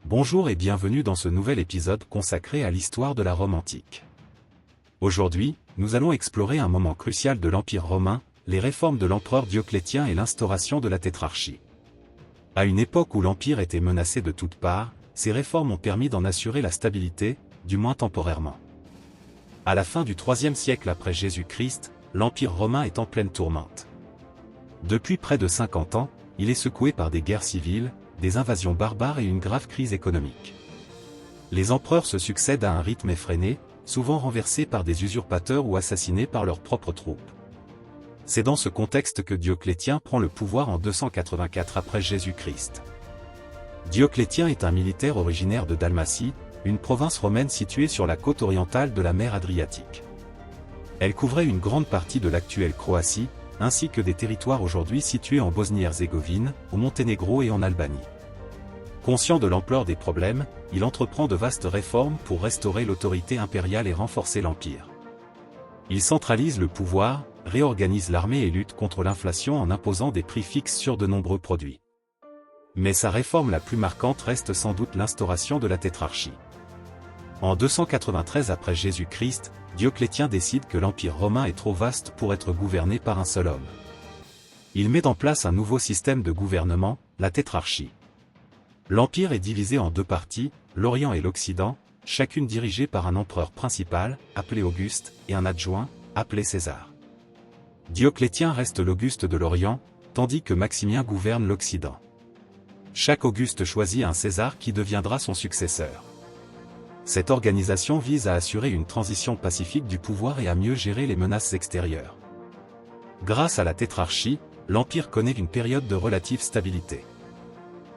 Bonjour et bienvenue dans ce nouvel épisode consacré à l'histoire de la Rome antique. Aujourd'hui, nous allons explorer un moment crucial de l'Empire romain, les réformes de l'empereur Dioclétien et l'instauration de la tétrarchie. À une époque où l'Empire était menacé de toutes parts, ces réformes ont permis d'en assurer la stabilité, du moins temporairement. À la fin du IIIe siècle après Jésus-Christ, l'Empire romain est en pleine tourmente. Depuis près de 50 ans, il est secoué par des guerres civiles, des invasions barbares et une grave crise économique. Les empereurs se succèdent à un rythme effréné, souvent renversés par des usurpateurs ou assassinés par leurs propres troupes. C'est dans ce contexte que Dioclétien prend le pouvoir en 284 après Jésus-Christ. Dioclétien est un militaire originaire de Dalmatie, une province romaine située sur la côte orientale de la mer Adriatique. Elle couvrait une grande partie de l'actuelle Croatie, ainsi que des territoires aujourd'hui situés en Bosnie-Herzégovine, au Monténégro et en Albanie. Conscient de l'ampleur des problèmes, il entreprend de vastes réformes pour restaurer l'autorité impériale et renforcer l'Empire. Il centralise le pouvoir, réorganise l'armée et lutte contre l'inflation en imposant des prix fixes sur de nombreux produits. Mais sa réforme la plus marquante reste sans doute l'instauration de la tétrarchie. En 293 après Jésus-Christ, Dioclétien décide que l'Empire romain est trop vaste pour être gouverné par un seul homme. Il met en place un nouveau système de gouvernement, la tétrarchie. L'Empire est divisé en deux parties, l'Orient et l'Occident, chacune dirigée par un empereur principal, appelé Auguste, et un adjoint, appelé César. Dioclétien reste l'Auguste de l'Orient, tandis que Maximien gouverne l'Occident. Chaque Auguste choisit un César qui deviendra son successeur. Cette organisation vise à assurer une transition pacifique du pouvoir et à mieux gérer les menaces extérieures. Grâce à la tétrarchie, l'Empire connaît une période de relative stabilité.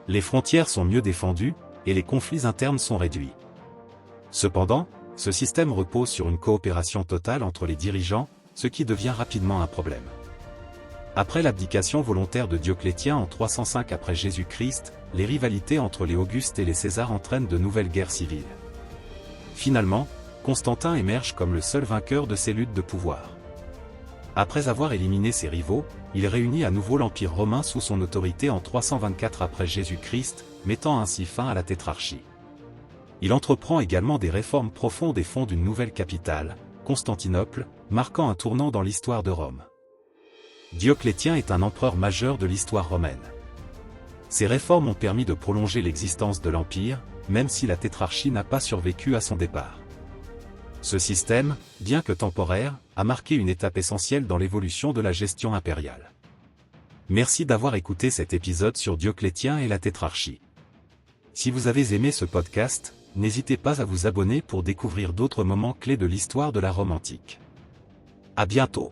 Les frontières sont mieux défendues, et les conflits internes sont réduits. Cependant, ce système repose sur une coopération totale entre les dirigeants, ce qui devient rapidement un problème. Après l'abdication volontaire de Dioclétien en 305 après Jésus-Christ, les rivalités entre les Augustes et les Césars entraînent de nouvelles guerres civiles. Finalement, Constantin émerge comme le seul vainqueur de ces luttes de pouvoir. Après avoir éliminé ses rivaux, il réunit à nouveau l'Empire romain sous son autorité en 324 après Jésus-Christ, mettant ainsi fin à la tétrarchie. Il entreprend également des réformes profondes et fonde une nouvelle capitale, Constantinople, marquant un tournant dans l'histoire de Rome. Dioclétien est un empereur majeur de l'histoire romaine. Ces réformes ont permis de prolonger l'existence de l'Empire, même si la tétrarchie n'a pas survécu à son départ. Ce système, bien que temporaire, a marqué une étape essentielle dans l'évolution de la gestion impériale. Merci d'avoir écouté cet épisode sur Dioclétien et la tétrarchie. Si vous avez aimé ce podcast, n'hésitez pas à vous abonner pour découvrir d'autres moments clés de l'histoire de la Rome antique. À bientôt.